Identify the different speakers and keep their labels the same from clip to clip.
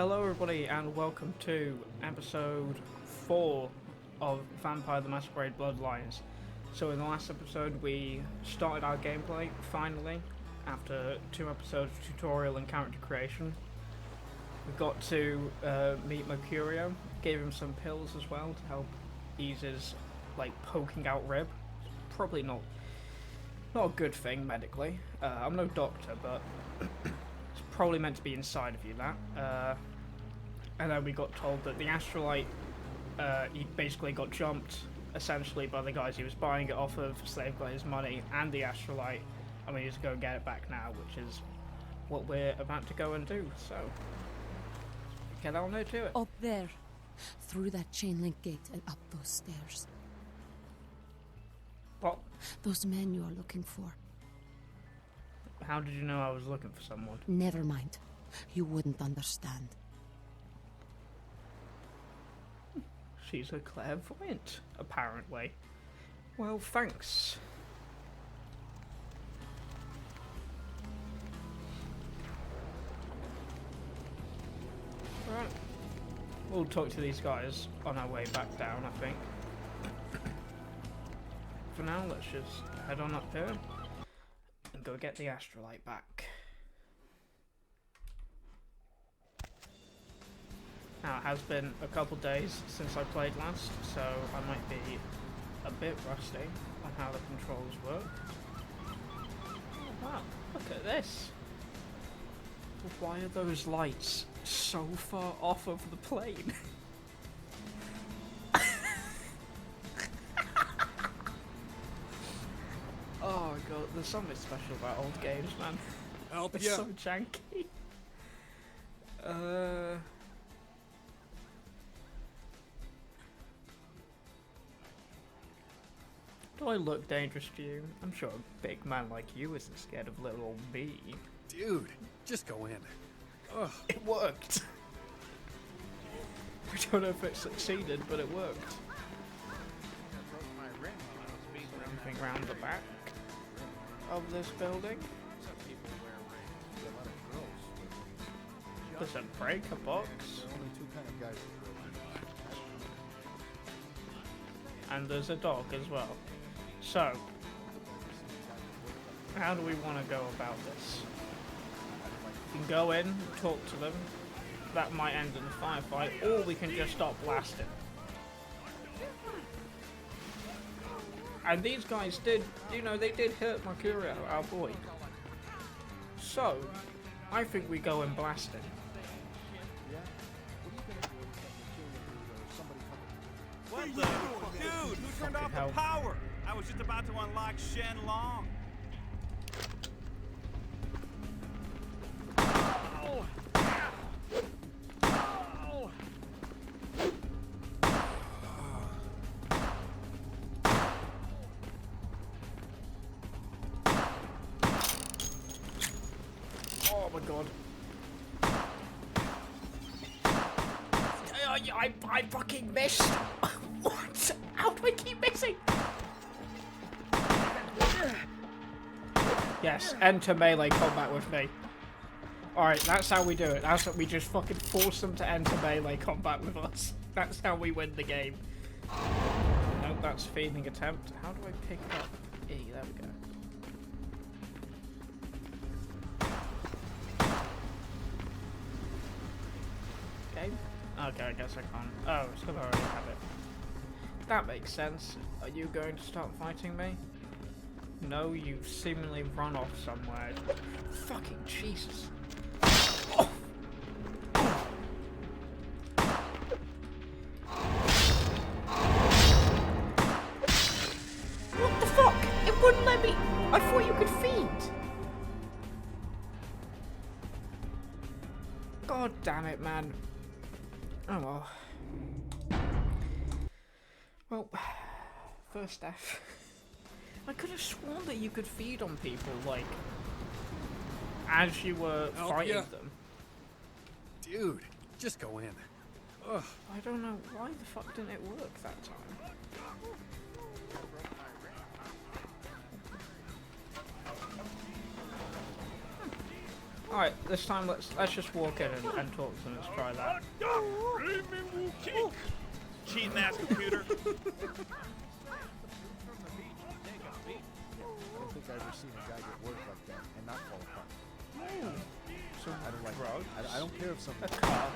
Speaker 1: Hello everybody and welcome to episode 4 of Vampire the Masquerade Bloodlines. So in the last episode we started our gameplay, finally, after 2 episodes of tutorial and character creation. We got to meet Mercurio, gave him some pills as well to help ease his poking out rib. Probably not a good thing medically. I'm no doctor, but it's probably meant to be inside of you, that. And then we got told that the Astrolite, he basically got jumped, essentially, by the guys he was buying it off of, so they've got his money and the Astrolite, and we need to go get it back now, which is what we're about to go and do, so get on there to it.
Speaker 2: Up there, through that chain link gate and up those stairs.
Speaker 1: What?
Speaker 2: Those men you are looking for.
Speaker 1: How did you know I was looking for someone?
Speaker 2: Never mind. You wouldn't understand.
Speaker 1: She's a clairvoyant, apparently. Well, thanks. Right. We'll talk to these guys on our way back down, I think. For now, let's just head on up here and go get the Astrolite back. Now, it has been a couple days since I played last, so I might be a bit rusty on how the controls work. Oh, wow, look at this! Why are those lights so far off of the plane? Oh my god, there's something special about old games, man. It's so janky. Do I look dangerous to you? I'm sure a big man like you isn't scared of little old me.
Speaker 3: Dude, just go in. Ugh.
Speaker 1: It worked! I don't know if it succeeded, but it worked. Anything around the back of this building? There's a breaker box. And there's a dog as well. So, how do we want to go about this? We can go in, talk to them. That might end in a firefight, or we can just stop blasting. And these guys did, they did hurt Mercurio, our boy. So, I think we go and blast him.
Speaker 4: What the? Dude, who turned off the power? I was just about to unlock Shen Long. Oh. Oh.
Speaker 1: Oh my god. I fucking missed! What? How do I keep missing? Yes, enter melee combat with me. Alright, that's how we do it. That's what we just fucking force them to enter melee combat with us. That's how we win the game. Nope, that's feeding attempt. How do I pick up E? There we go. Okay. Okay, I guess I can't. Oh, it's because I already have it. That makes sense. Are you going to start fighting me? No, you've seemingly run off somewhere. Fucking Jesus. Oh. What the fuck? It wouldn't let me. I thought you could feed. God damn it, man. Oh well. Well, first F. I could have sworn that you could feed on people, as you were fighting them.
Speaker 3: Dude, just go in. Ugh.
Speaker 1: I don't know why the fuck didn't it work that time. Alright, this time let's just walk in and talk to them. Let's try that.
Speaker 4: Cheating ass computer.
Speaker 5: I don't think I've ever seen a guy get work like that and not fall apart.
Speaker 1: Some
Speaker 5: I don't like
Speaker 1: drugs.
Speaker 5: I don't care if something.
Speaker 1: A car.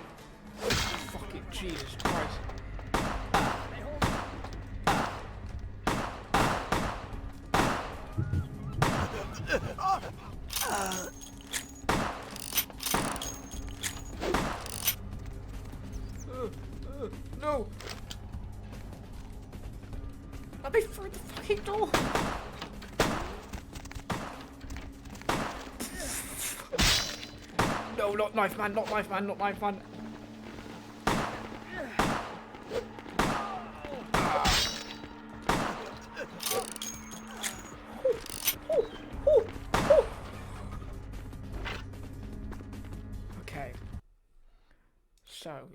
Speaker 1: Fucking Jesus Christ. No! Let me through the fucking door! No, not knife man, not knife man, not knife man. Okay. So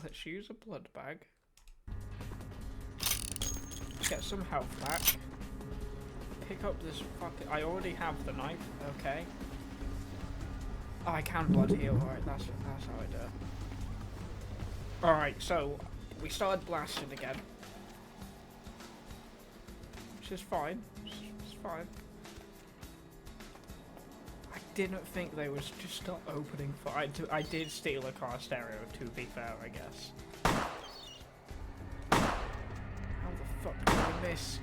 Speaker 1: let's use a blood bag. Get some health back. Pick up this fucking. I already have the knife. Okay. Oh, I can blood heal. Alright, that's how I do it. Alright, so we started blasting again, which is fine. It's fine. I didn't think they was just start opening fire. I did steal a car stereo, to be fair, I guess. How the fuck did I miss?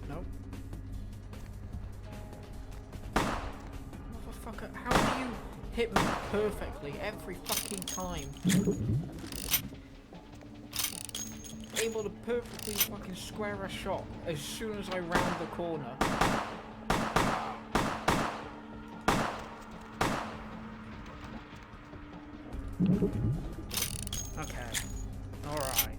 Speaker 1: Nope. Motherfucker, how do you hit me perfectly every fucking time? Able to perfectly fucking square a shot as soon as I round the corner. Okay. Alright.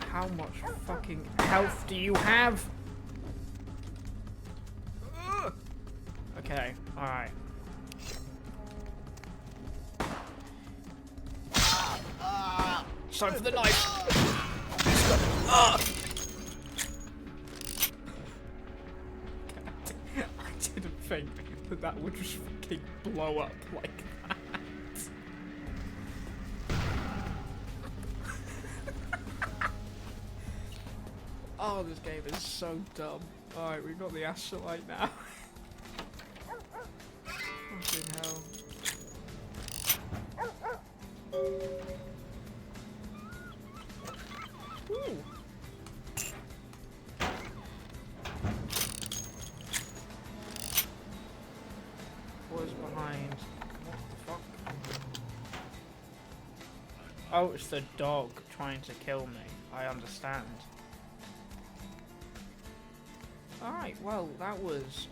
Speaker 1: How much fucking health do you have? Okay, alright. It's time for the knife! I didn't think that would just fucking blow up like that. Oh, this game is so dumb. Alright, we've got the Astrolite now. Fucking hell. Ooh. What's behind? What the fuck? Oh, it's the dog trying to kill me. I understand. Alright, well, that was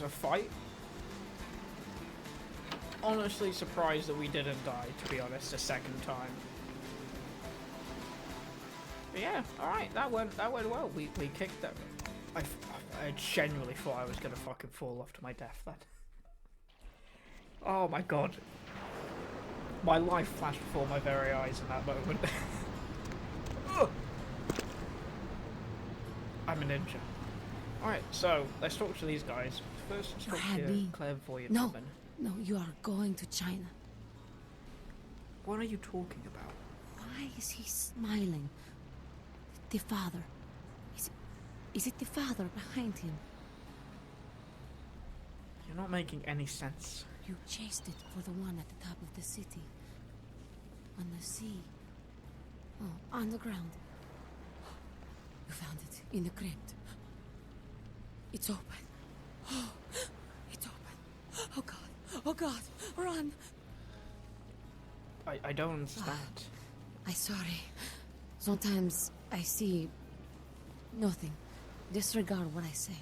Speaker 1: a fight. Honestly surprised that we didn't die, to be honest, a second time. But yeah, alright, that went well. We kicked them. I genuinely thought I was gonna fucking fall off to my death then. Oh my god. My life flashed before my very eyes in that moment. I'm a ninja. Alright, so let's talk to these guys. First, let's talk to clairvoyant woman.
Speaker 2: No, you are going to China.
Speaker 1: What are you talking about?
Speaker 2: Why is he smiling? The father. Is it the father behind him?
Speaker 1: You're not making any sense.
Speaker 2: You chased it for the one at the top of the city. On the sea. Oh, on the ground. You found it in the crypt. It's open. Oh, it's open. Oh god. Oh god. Run.
Speaker 1: I don't understand.
Speaker 2: I'm sorry. Sometimes I see nothing. Disregard what I say.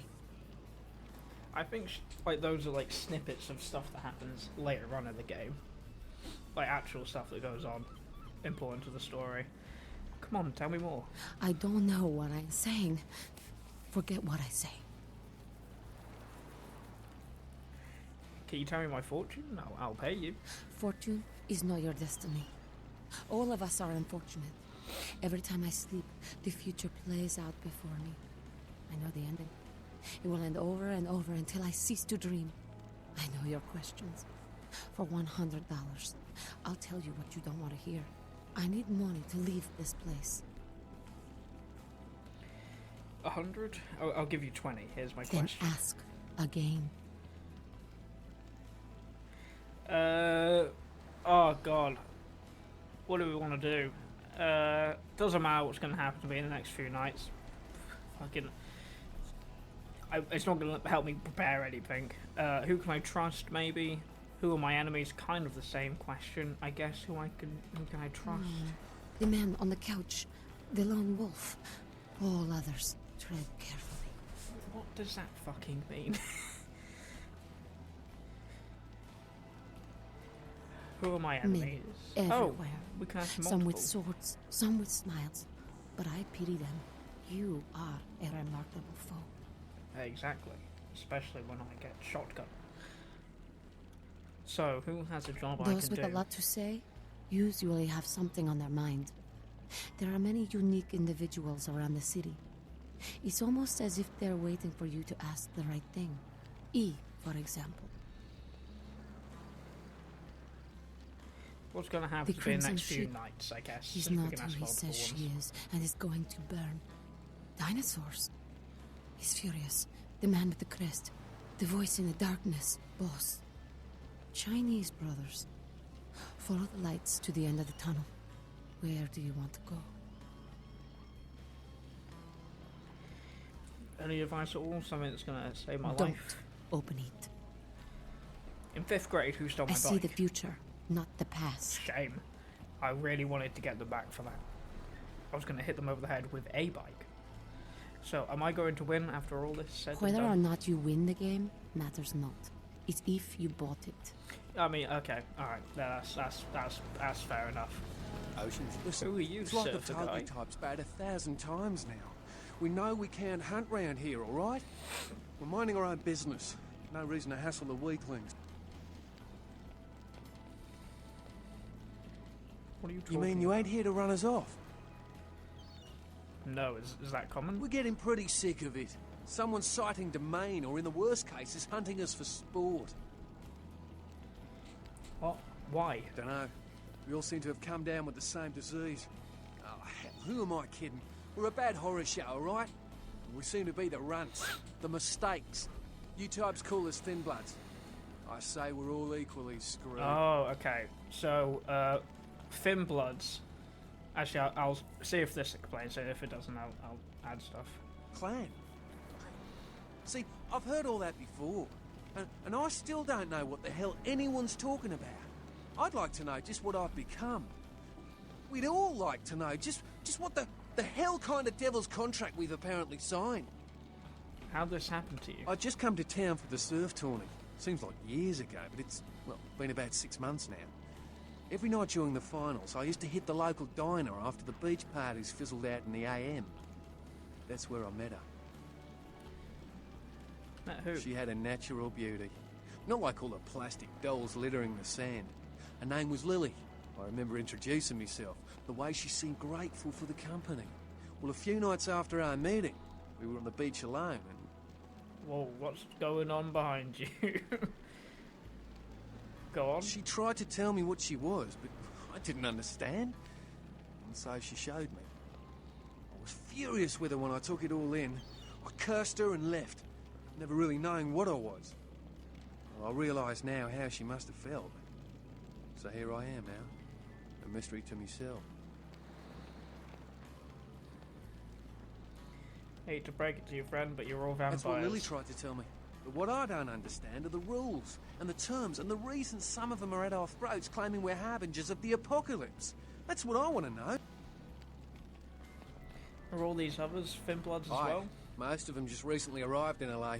Speaker 1: I think like those are like snippets of stuff that happens later on in the game. Like actual stuff that goes on important to the story. Come Come on, tell me more.
Speaker 2: I don't know what I'm saying. Forget what I say.
Speaker 1: Can you tell me my fortune? No, I'll pay you.
Speaker 2: Fortune is not your destiny. All of us are unfortunate. Every time I sleep, the future plays out before me. I know the ending. It will end over and over until I cease to dream. I know your questions. For $100, I'll tell you what you don't want to hear. I need money to leave this place.
Speaker 1: 100? I'll give you 20. Here's my
Speaker 2: Then
Speaker 1: question.
Speaker 2: ask again.
Speaker 1: Oh god. What do we want to do? Doesn't matter what's going to happen to me in the next few nights. Fucking... it's not going to help me prepare anything. Who can I trust, maybe? Who are my enemies? Kind of the same question, I guess. Who can I trust?
Speaker 2: The man on the couch. The lone wolf. All others. Tread carefully.
Speaker 1: What does that fucking mean? Who are my enemies?
Speaker 2: Everywhere.
Speaker 1: Oh, we can have
Speaker 2: Some with
Speaker 1: multiple.
Speaker 2: swords, some with smiles. But I pity them. You are a remarkable foe.
Speaker 1: Exactly. Especially when I get shotgun. So, who has a job I
Speaker 2: Those
Speaker 1: can
Speaker 2: with
Speaker 1: do?
Speaker 2: a lot to say usually have something on their mind. There are many unique individuals around the city. It's almost as if they're waiting for you to ask the right thing. E, for example.
Speaker 1: What's going to happen
Speaker 2: The
Speaker 1: to be in the
Speaker 2: Crimson
Speaker 1: next few
Speaker 2: Ship.
Speaker 1: nights, I guess?
Speaker 2: She's
Speaker 1: if we
Speaker 2: not
Speaker 1: can
Speaker 2: who
Speaker 1: ask
Speaker 2: he
Speaker 1: multiple
Speaker 2: says she
Speaker 1: ones.
Speaker 2: is, and is going to burn. Dinosaurs. He's furious. The man with the crest. The voice in the darkness. Boss. Chinese brothers. Follow the lights to the end of the tunnel. Where do you want to go?
Speaker 1: Any advice at all? Something that's going to save my
Speaker 2: Don't
Speaker 1: life?
Speaker 2: open it.
Speaker 1: In 5th grade, who stole
Speaker 2: I
Speaker 1: my
Speaker 2: see the
Speaker 1: bike?
Speaker 2: future, not the past.
Speaker 1: Shame. I really wanted to get them back for that. I was going to hit them over the head with a bike. So, am I going to win after all this said and
Speaker 2: Whether or
Speaker 1: done?
Speaker 2: not you win the game matters not. It's if you bought it.
Speaker 1: I mean, okay, alright, that's fair enough.
Speaker 3: Oceans, listen.
Speaker 1: Who are you,
Speaker 3: It's like the
Speaker 1: surfer guy?
Speaker 3: Tabletop's bad 1,000 times now. We know we can't hunt round here, all right? We're minding our own business. No reason to hassle the weaklings.
Speaker 1: What are you talking
Speaker 3: You mean you
Speaker 1: about?
Speaker 3: ain't here to run us off?
Speaker 1: No, is that common?
Speaker 3: We're getting pretty sick of it. Someone's sighting domain, or in the worst cases, hunting us for sport.
Speaker 1: What? Why?
Speaker 3: Dunno. We all seem to have come down with the same disease. Oh, hell, who am I kidding? We're a bad horror show, all right? We seem to be the runts, the mistakes. You types call us thin bloods. I say we're all equally screwed.
Speaker 1: Oh, okay. So, Thin Bloods. Actually, I'll see if this explains it. If it doesn't, I'll add stuff.
Speaker 3: Clan. See, I've heard all that before, and I still don't know what the hell anyone's talking about. I'd like to know just what I've become. We'd all like to know just what the hell kind of devil's contract we've apparently signed.
Speaker 1: How'd this happen to you?
Speaker 3: I'd just come to town for the surf tourney. Seems like years ago, but it's, well, been about 6 months now. Every night during the finals, I used to hit the local diner after the beach parties fizzled out in the AM. That's where I met her.
Speaker 1: Met who?
Speaker 3: She had a natural beauty. Not like all the plastic dolls littering the sand. Her name was Lily. I remember introducing myself, the way she seemed grateful for the company. Well, a few nights after our meeting, we were on the beach alone, and
Speaker 1: Whoa, what's going on behind you? Go on.
Speaker 3: she tried to tell me what she was, but I didn't understand. And so she showed me. I was furious with her when I took it all in. I cursed her and left, never really knowing what I was. Well, I realise now how she must have felt. So here I am now, a mystery to myself.
Speaker 1: Hate to break it to you, friend, but you're all vampires.
Speaker 3: That's what Lily tried to tell me. But what I don't understand are the rules, and the terms, and the reasons some of them are at our throats claiming we're harbingers of the apocalypse. That's what I want to know.
Speaker 1: Are all these others Thin Bloods as
Speaker 3: Aye.
Speaker 1: well?
Speaker 3: Most of them just recently arrived in LA.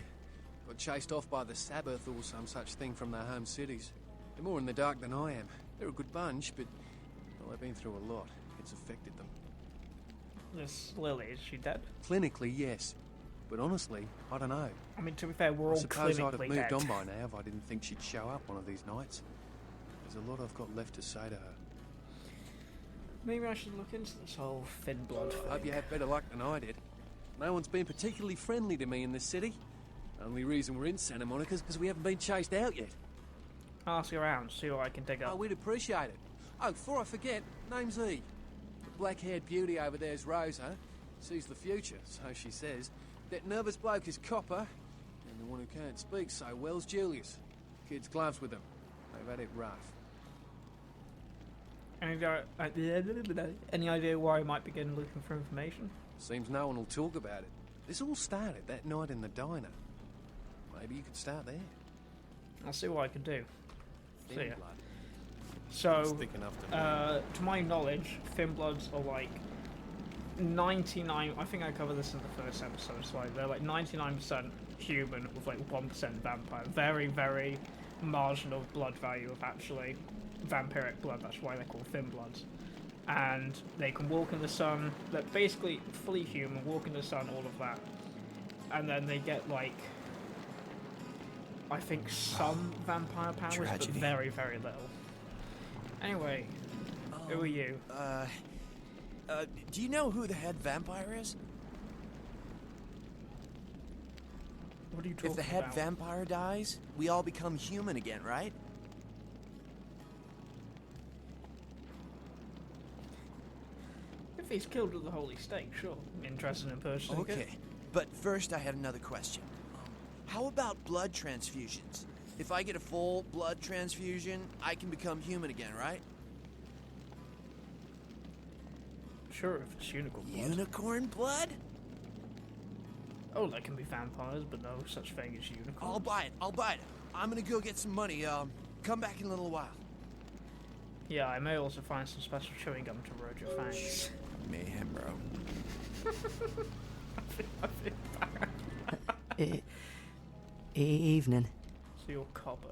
Speaker 3: Got chased off by the Sabbath or some such thing from their home cities. They're more in the dark than I am. They're a good bunch, but well, they've been through a lot. It's affected them.
Speaker 1: This Lily, is she dead?
Speaker 3: Clinically, yes. But honestly, I don't know.
Speaker 1: I mean, to be fair, we're
Speaker 3: I
Speaker 1: all
Speaker 3: suppose I'd have
Speaker 1: clinically
Speaker 3: moved
Speaker 1: dead.
Speaker 3: on by now if I didn't think she'd show up one of these nights. There's a lot I've got left to say to her.
Speaker 1: Maybe I should look into this whole thin blood thing.
Speaker 3: Hope you have better luck than I did. No one's been particularly friendly to me in this city. Only reason we're in Santa Monica is because we haven't been chased out yet.
Speaker 1: Ask around, see what I can dig
Speaker 3: Oh,
Speaker 1: up.
Speaker 3: we'd appreciate it. Oh, before I forget, name's E. The black-haired beauty over there's Rosa. Sees the future, so she says. That nervous bloke is Copper, and the one who can't speak so well's Julius. Kids gloves with them. They've had it rough.
Speaker 1: Any idea where I might begin looking for information?
Speaker 3: Seems no one will talk about it. This all started that night in the diner. Maybe you could start there.
Speaker 1: I'll see what I can do.
Speaker 3: Thin
Speaker 1: See ya.
Speaker 3: blood.
Speaker 1: So,
Speaker 3: It's thick enough to
Speaker 1: to my knowledge, thin bloods are like 99. I think I covered this in the first episode. It's like they're like 99% human with like 1% vampire. Very, very marginal blood value of actually vampiric blood. That's why they're called thin bloods. And they can walk in the sun. They're basically fully human, walk in the sun, all of that. And then they get like, I think some vampire powers,
Speaker 6: Tragedy.
Speaker 1: but very, very little. Anyway, who are you?
Speaker 6: Do you know who the head vampire is?
Speaker 1: What are you talking
Speaker 6: If the head
Speaker 1: about?
Speaker 6: vampire dies, we all become human again, right?
Speaker 1: If he's killed with the holy stake, sure. Interested in purchasing
Speaker 6: Okay,
Speaker 1: it.
Speaker 6: but first I had another question. How about blood transfusions? If I get a full blood transfusion, I can become human again, right?
Speaker 1: Sure, if it's unicorn blood.
Speaker 6: Unicorn blood?
Speaker 1: Oh, there can be vampires, but no such thing as unicorns.
Speaker 6: I'll buy it. I'm gonna go get some money. Come back in a little while.
Speaker 1: Yeah, I may also find some special chewing gum to erode your fangs.
Speaker 6: Mayhem, bro.
Speaker 1: I feel bad.
Speaker 7: Evening.
Speaker 1: So you're Copper.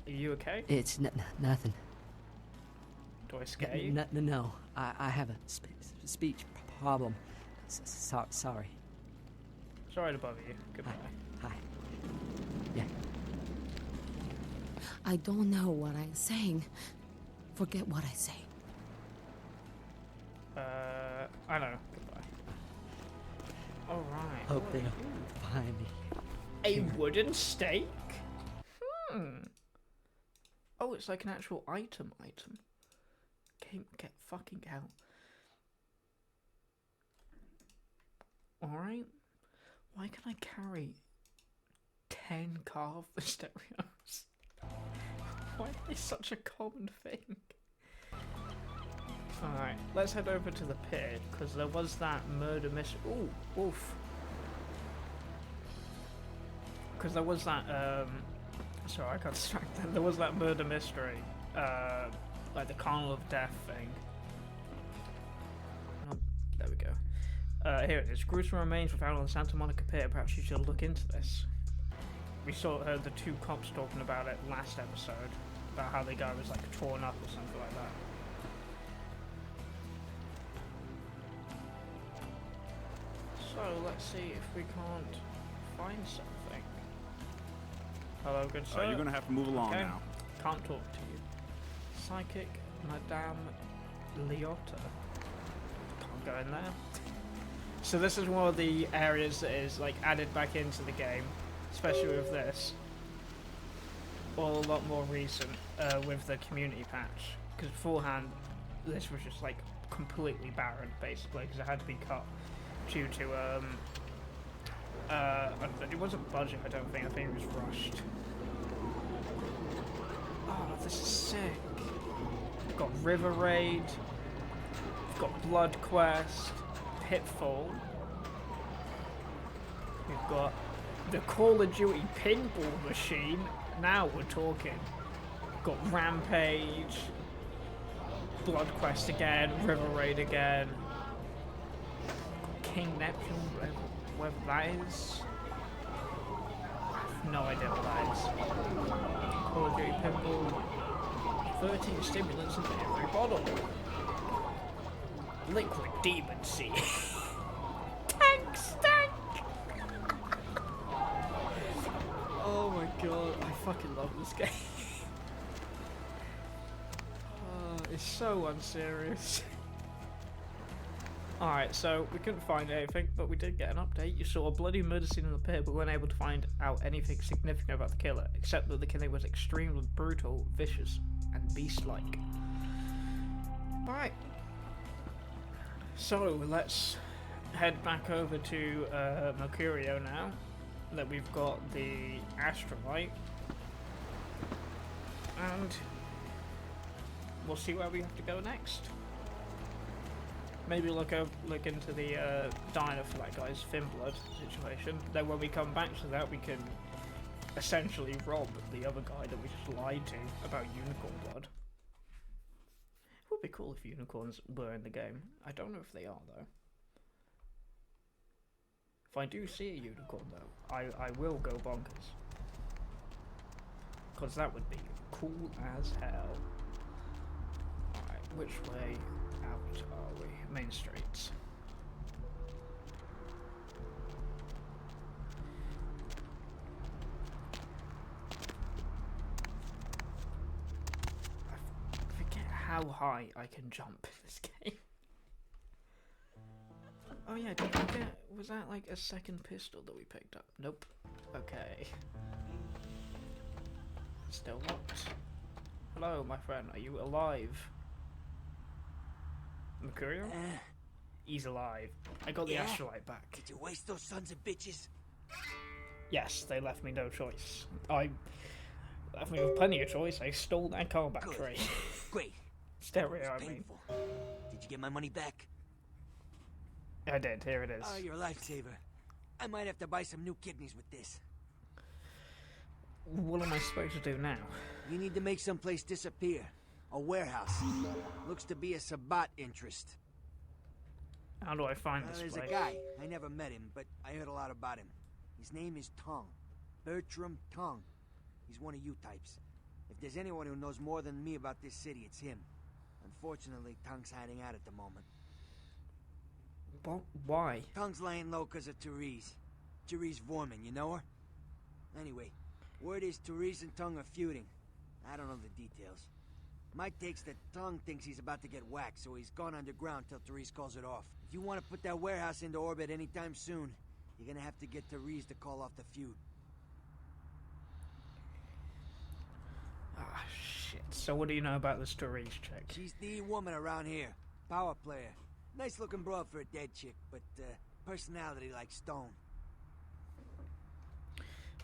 Speaker 1: Are you okay?
Speaker 7: It's nothing.
Speaker 1: Do I scare you?
Speaker 7: No. I have a speech problem. Sorry.
Speaker 1: Sorry to bother you. Goodbye.
Speaker 7: Hi. Yeah.
Speaker 2: I don't know what I'm saying. Forget what I say.
Speaker 1: I know. Goodbye. Alright.
Speaker 7: Hope they'll find me.
Speaker 1: A wooden stake? Oh, it's like an actual item. Get fucking out. Alright. Why can I carry 10 carved stereos? Why are they such a common thing? Alright, let's head over to the pit, because there was that murder mystery. Ooh, wolf. Because there was that, sorry, I got distracted. There was that murder mystery, like the Carnival of Death thing. Oh, there we go. Here it is. Gruesome remains were found on the Santa Monica Pier. Perhaps you should look into this. We heard the two cops talking about it last episode, about how the guy was like torn up or something like that. So let's see if we can't find something. Hello, good sir.
Speaker 4: You're gonna have to move along
Speaker 1: Okay.
Speaker 4: now.
Speaker 1: Can't talk to you. Psychic Madame Liotta. Can't go in there. So this is one of the areas that is like added back into the game, especially with this. Or a lot more recent with the community patch. Because beforehand, this was just like completely barren, basically, because it had to be cut due to it wasn't budget. I don't think. I think it was rushed. Oh, this is sick. We've got River Raid. We've got Blood Quest. Pitfall. We've got the Call of Duty pinball machine. Now we're talking. We've got Rampage. Blood Quest again. River Raid again. King Neptune, whatever that is. I have no idea what that is. Call of Duty pinball. 13 stimulants in every bottle. Liquid Demon Seed. god, I fucking love this game. It's so unserious. Alright, so we couldn't find anything, but we did get an update. You saw a bloody murder scene in the pit, but weren't able to find out anything significant about the killer, except that the killing was extremely brutal, vicious, and beast-like. Right. So, let's head back over to Mercurio now, that we've got the Astrolite. And we'll see where we have to go next. Maybe look into the diner for that guy's fin blood situation. Then when we come back to that, we can essentially rob the other guy that we just lied to about unicorn blood. It would be cool if unicorns were in the game. I don't know if they are though. If I do see a unicorn though, I will go bonkers. Because that would be cool as hell. Alright, which way out are we? Main streets. I forget how high I can jump in this game. Oh yeah, did we get... was that like a second pistol that we picked up? Nope. Okay. Still locked. Hello, my friend. Are you alive? Mercurio? He's alive. I got the Astrolite back.
Speaker 6: Did you waste those sons of bitches?
Speaker 1: Yes, they left me no choice. I left me with plenty of choice. I stole their car battery.
Speaker 6: Great.
Speaker 1: Stereo, I mean.
Speaker 6: Painful. Did you get my money back?
Speaker 1: I did. Here it is.
Speaker 6: Oh, you're a lifesaver. I might have to buy some new kidneys with this.
Speaker 1: What am I supposed to do now?
Speaker 6: You need to make someplace disappear. A warehouse. Looks to be a Sabbat interest.
Speaker 1: How do I find this
Speaker 6: There's
Speaker 1: place?
Speaker 6: a guy. I never met him, but I heard a lot about him. His name is Tongue. Bertram Tongue. He's one of you types. If there's anyone who knows more than me about this city, it's him. Unfortunately, Tongue's hiding out at the moment.
Speaker 1: What? Why?
Speaker 6: Tongue's laying low because of Therese. Therese Vorman, you know her? Anyway, word is Therese and Tongue are feuding. I don't know the details. My take's that Tongue thinks he's about to get whacked, so he's gone underground till Therese calls it off. If you want to put that warehouse into orbit anytime soon, you're gonna have to get Therese to call off the feud.
Speaker 1: Ah, shit. So what do you know about this Therese chick?
Speaker 6: She's the woman around here. Power player. Nice looking broad for a dead chick, but personality like stone.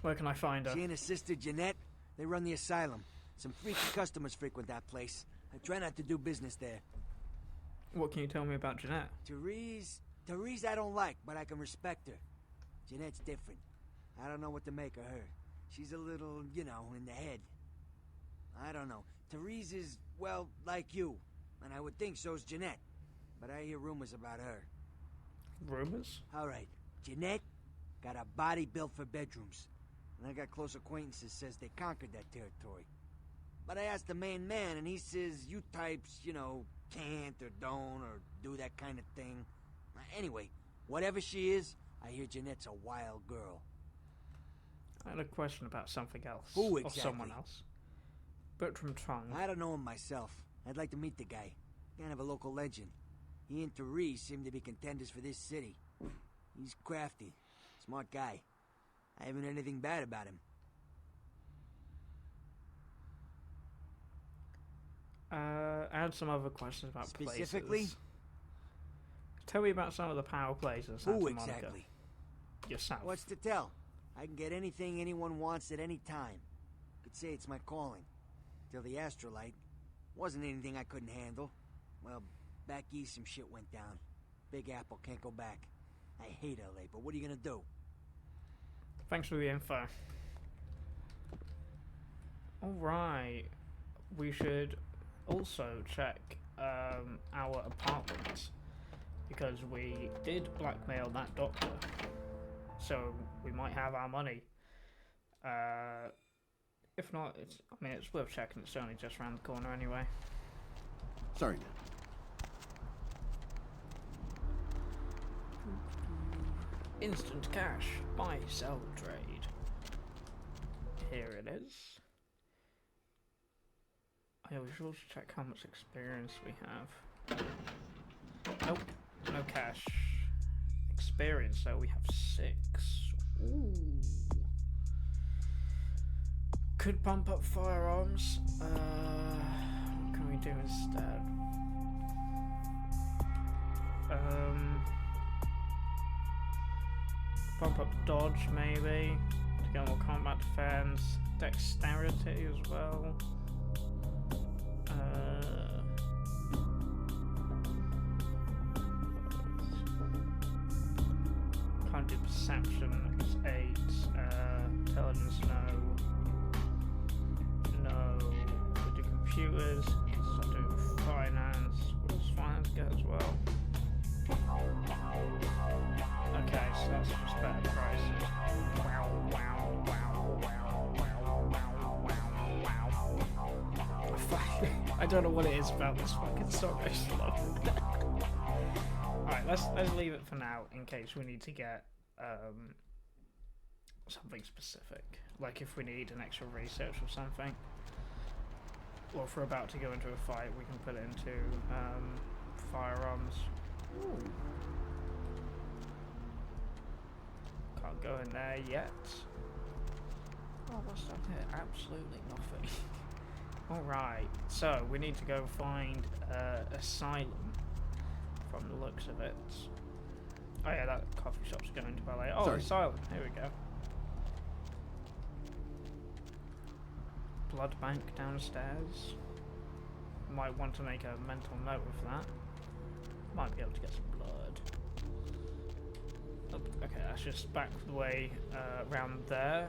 Speaker 1: Where can I find her?
Speaker 6: She and her sister Jeanette, they run the asylum. Some freaky customers frequent that place. I try not to do business there.
Speaker 1: What can you tell me about Jeanette?
Speaker 6: Therese I don't like, but I can respect her. Jeanette's different. I don't know what to make of her. She's a little, you know, in the head. I don't know. Therese is, well, like you. And I would think so's Jeanette. But I hear rumors about her.
Speaker 1: Rumors?
Speaker 6: Alright, Jeanette got a body built for bedrooms. And I got close acquaintances says they conquered that territory. But I asked the main man, and he says you types, you know, can't or don't or do that kind of thing. Anyway, whatever she is, I hear Jeanette's a wild girl.
Speaker 1: I had a question about something else.
Speaker 6: Who
Speaker 1: Or
Speaker 6: exactly?
Speaker 1: someone else. Bertram Tongue.
Speaker 6: I don't know him myself. I'd like to meet the guy. Kind of a local legend. He and Therese seem to be contenders for this city. He's crafty. Smart guy. I haven't heard anything bad about him.
Speaker 1: I had some other questions about
Speaker 6: Specifically?
Speaker 1: places. Tell me about some of the power places in Santa
Speaker 6: Who
Speaker 1: Monica.
Speaker 6: exactly?
Speaker 1: Yourself.
Speaker 6: What's to tell? I can get anything anyone wants at any time. Could say it's my calling. Till the Astrolite. Wasn't anything I couldn't handle. Well, back east some shit went down. Big Apple can't go back. I hate LA, but what are you gonna do?
Speaker 1: Thanks for the info. Alright. We should also check our apartment. Because we did blackmail that doctor. So we might have our money. If not, it's worth checking. It's only just around the corner anyway.
Speaker 8: Sorry, man.
Speaker 1: Instant cash. Buy, sell, trade. Here it is. I always also check how much experience we have. Nope, no cash. Experience, so we have 6. Ooh. Could pump up firearms. What can we do instead? Pump up dodge maybe to get more combat defense. Dexterity as well. Can't do perception, it's 8. Intelligence, no. We do computers, so do finance. What does finance get as well? Okay, so that's just better prices. I don't know what it is about this fucking song. I just love it. Alright, let's leave it for now in case we need to get something specific. Like if we need an extra research or something. Or if we're about to go into a fight, we can put it into firearms. Ooh. Can't go in there yet. Oh, what's down here? Absolutely nothing. Alright, so we need to go find Asylum from the looks of it. Oh yeah, that coffee shop's going to LA. Oh,
Speaker 8: Sorry.
Speaker 1: Asylum, here we go. Blood bank downstairs. Might want to make a mental note of that. Might be able to get some blood. Oh, okay, that's just back the way around there.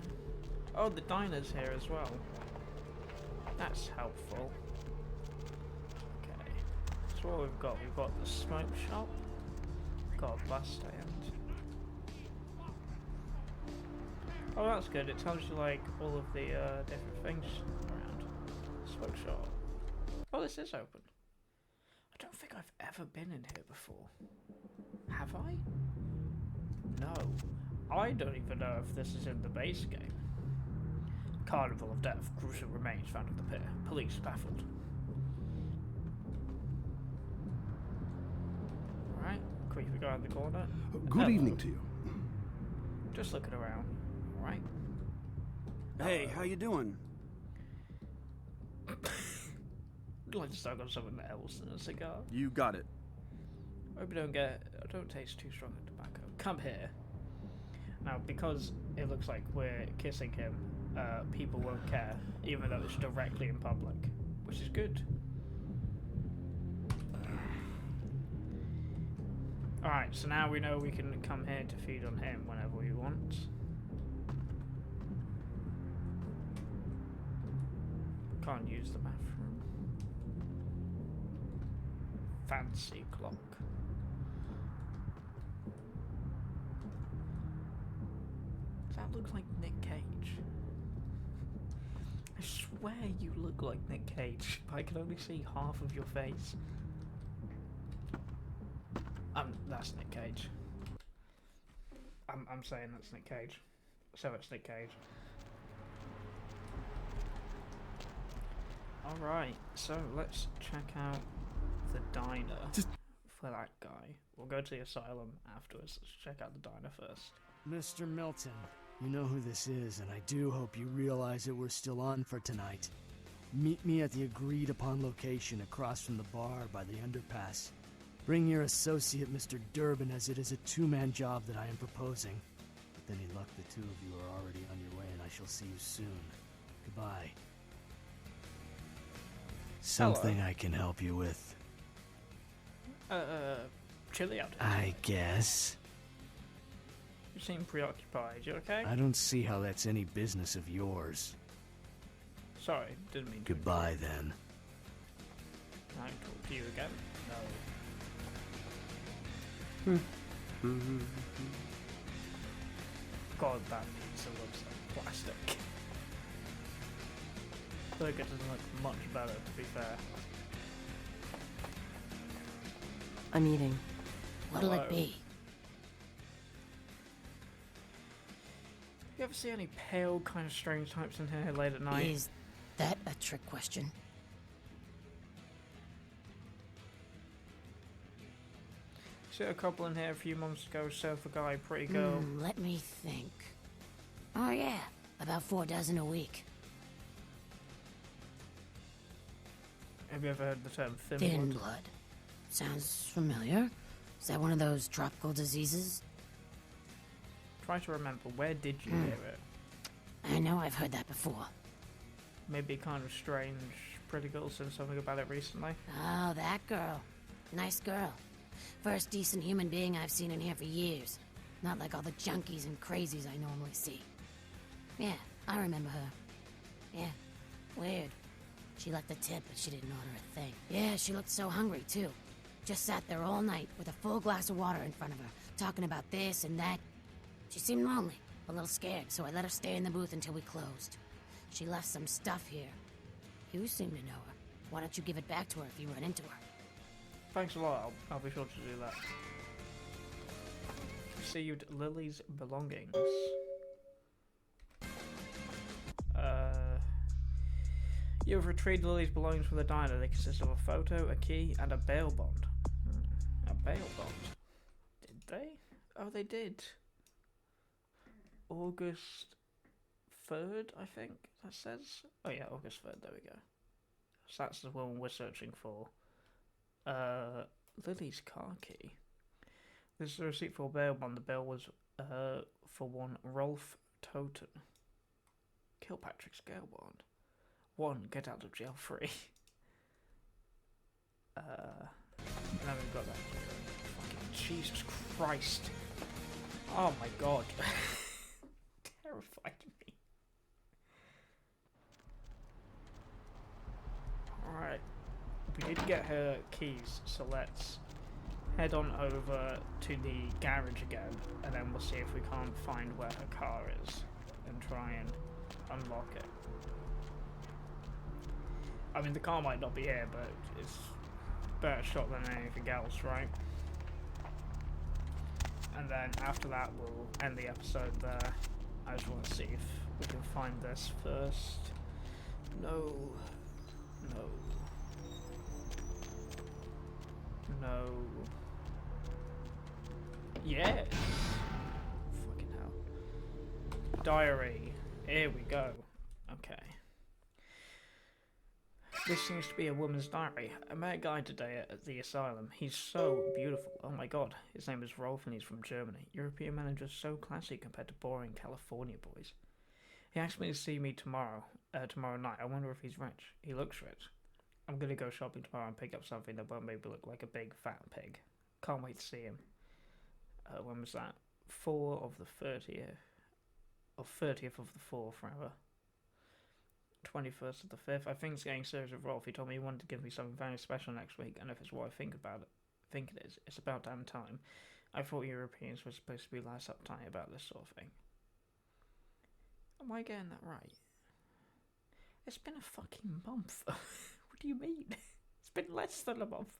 Speaker 1: Oh, the diner's here as well. That's helpful. Okay, so what we've got the smoke shop, got a bus stand. Oh, that's good. It tells you like all of the different things around. Smoke shop. Oh, this is open. I don't think I've ever been in here before. Have I? No. I don't even know if this is in the base game. Carnival of Death. Gruesome remains found at the pier. Police baffled. Alright. Creepy guy in the corner.
Speaker 8: Good evening to you.
Speaker 1: Just looking around. Alright.
Speaker 9: Hey, how you doing?
Speaker 1: I'd like to start on something else than a cigar.
Speaker 9: You got it.
Speaker 1: I hope you don't taste too strong of tobacco. Come here. Now, because it looks like we're kissing him, people won't care, even though it's directly in public, which is good. Alright, so now we know we can come here to feed on him whenever we want. Can't use the bathroom. Fancy clock. That looks like Nick Cage. I swear you look like Nick Cage, but I can only see half of your face. That's Nick Cage. I'm saying that's Nick Cage. So it's Nick Cage. Alright, so let's check out the diner for that guy. We'll go to the asylum afterwards. Let's check out the diner first.
Speaker 10: Mr. Milton, you know who this is, and I do hope you realize that we're still on for tonight. Meet me at the agreed upon location across from the bar by the underpass. Bring your associate, Mr. Durbin, as it is a two-man job that I am proposing. With any luck, the two of you are already on your way, and I shall see you soon. Goodbye. Something
Speaker 1: Hello.
Speaker 10: I can help you with?
Speaker 1: Chilly out here.
Speaker 10: I guess.
Speaker 1: You seem preoccupied. You okay?
Speaker 10: I don't see how that's any business of yours.
Speaker 1: Sorry, didn't mean to.
Speaker 10: Goodbye, then.
Speaker 1: Can I talk to you again? No. God, that pizza looks like plastic. Burger doesn't look much better, to be fair.
Speaker 11: I'm eating.
Speaker 2: What'll
Speaker 1: Hello.
Speaker 2: it be?
Speaker 1: You ever see any pale, kind of strange types in here late at night?
Speaker 2: Is that a trick question?
Speaker 1: See a couple in here a few months ago, surfer guy, pretty girl.
Speaker 2: Let me think. Oh yeah, about 4 dozen a week.
Speaker 1: Have you ever heard the term thin
Speaker 2: Thin
Speaker 1: blood?
Speaker 2: blood. Sounds familiar. Is that one of those tropical diseases?
Speaker 1: Try to remember, where did you hear it?
Speaker 2: I know I've heard that before.
Speaker 1: Maybe kind of strange, pretty girl said something about it recently.
Speaker 2: Oh, that girl. Nice girl. First decent human being I've seen in here for years. Not like all the junkies and crazies I normally see. Yeah, I remember her. Yeah, weird. She left a tip, but she didn't order a thing. Yeah, she looked so hungry, too. Just sat there all night with a full glass of water in front of her, talking about this and that. She seemed lonely, a little scared, so I let her stay in the booth until we closed. She left some stuff here. You seem to know her. Why don't you give it back to her if you run into her?
Speaker 1: Thanks a lot, I'll be sure to do that. Received Lily's belongings. You have retrieved Lily's belongings from the diner. They consist of a photo, a key, and a bail bond. A bail bond? Did they? Oh, they did. August 3rd, I think that says. Oh yeah, August 3rd, there we go. So that's the one we're searching for. Lily's car key. This is a receipt for a bail bond. The bail was for one Rolf Toten. Kilpatrick's bail bond. 1, get out of jail free. Now we've got that. Fucking Jesus Christ. Oh my god. Terrified me. Alright. We did get her keys, so let's head on over to the garage again, and then we'll see if we can't find where her car is and try and unlock it. I mean, the car might not be here, but it's a better shot than anything else, right? And then after that, we'll end the episode there. I just want to see if we can find this first. No. No. No. Yes! Fucking hell. Diary. Here we go. Okay. This seems to be a woman's diary. I met a guy today at the asylum. He's so beautiful. Oh my god. His name is Rolf and he's from Germany. European men are just so classy compared to boring California boys. He asked me to see me tomorrow night. I wonder if he's rich. He looks rich. I'm gonna go shopping tomorrow and pick up something that won't make me look like a big fat pig. Can't wait to see him. When was that? 4 of the 30th. Or 30th of the 4th, rather. 21st of the 5th. I think it's getting serious with Rolf. He told me he wanted to give me something very special next week, and if it's what I think it is, it's about damn time. I thought Europeans were supposed to be less uptight about this sort of thing. Am I getting that right? It's been a fucking month. What do you mean? It's been less than a month.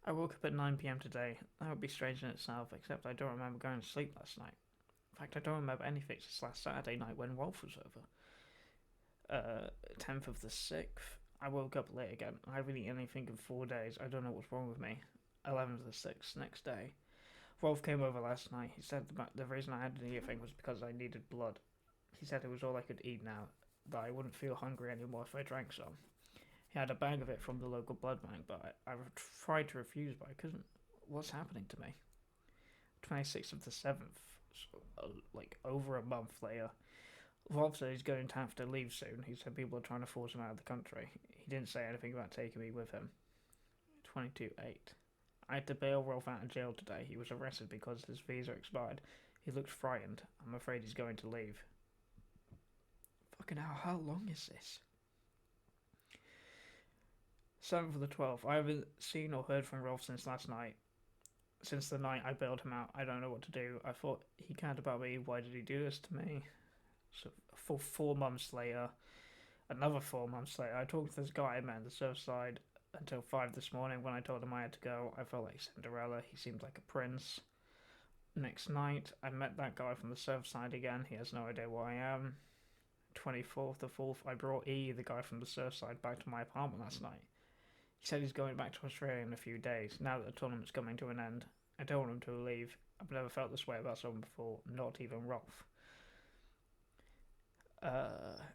Speaker 1: I woke up at 9 PM today. That would be strange in itself, except I don't remember going to sleep last night. In fact, I don't remember anything since last Saturday night when Rolf was over. 10th of the 6th. I woke up late again. I haven't eaten anything in 4 days. I don't know what's wrong with me. 11th of the 6th, next day. Rolf came over last night. He said the reason I hadn't eaten anything was because I needed blood. He said it was all I could eat now, that I wouldn't feel hungry anymore if I drank some. He had a bag of it from the local blood bank, but I tried to refuse, but I couldn't. What's happening to me? 26th of the 7th, so, like over a month later. Rolf said he's going to have to leave soon. He said people are trying to force him out of the country. He didn't say anything about taking me with him. 22/8. I had to bail Rolf out of jail today. He was arrested because his visa expired. He looked frightened. I'm afraid he's going to leave. Fucking hell, how long is this? 7th of the 12th. I haven't seen or heard from Rolf since last night. Since the night I bailed him out, I don't know what to do. I thought he cared about me. Why did he do this to me? So for 4 months later, another 4 months later, I talked to this guy I met on the surf side until 5 this morning. When I told him I had to go, I felt like Cinderella. He seemed like a prince. Next night, I met that guy from the Surfside again. He has no idea where I am. 24th of 4th, I brought E, the guy from the Surfside, back to my apartment last night. He said he's going back to Australia in a few days, now that the tournament's coming to an end. I don't want him to leave. I've never felt this way about someone before, not even Rolf.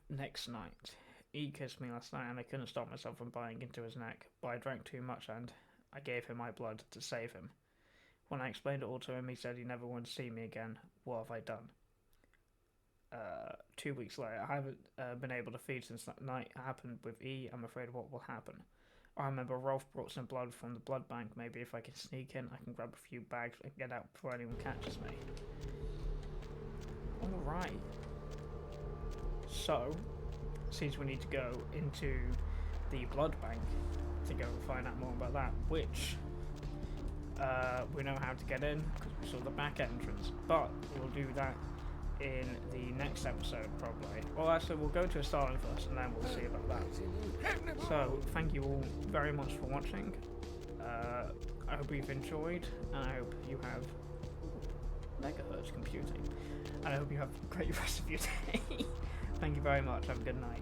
Speaker 1: Next night, E kissed me last night and I couldn't stop myself from biting into his neck, but I drank too much and I gave him my blood to save him. When I explained it all to him, he said he never wanted to see me again. What have I done? 2 weeks later, I haven't been able to feed since that night happened with E. I'm afraid of what will happen. I remember Rolf brought some blood from the blood bank. Maybe if I can sneak in, I can grab a few bags and get out before anyone catches me. Alright. So, seems we need to go into the blood bank to go find out more about that, which we know how to get in because we saw the back entrance, but we'll do that in the next episode probably. Well, actually we'll go to a starting first and then we'll see about that. So thank you all very much for watching. I hope you've enjoyed and I hope you have megahertz computing and I hope you have a great rest of your day. Thank you very much. Have a good night.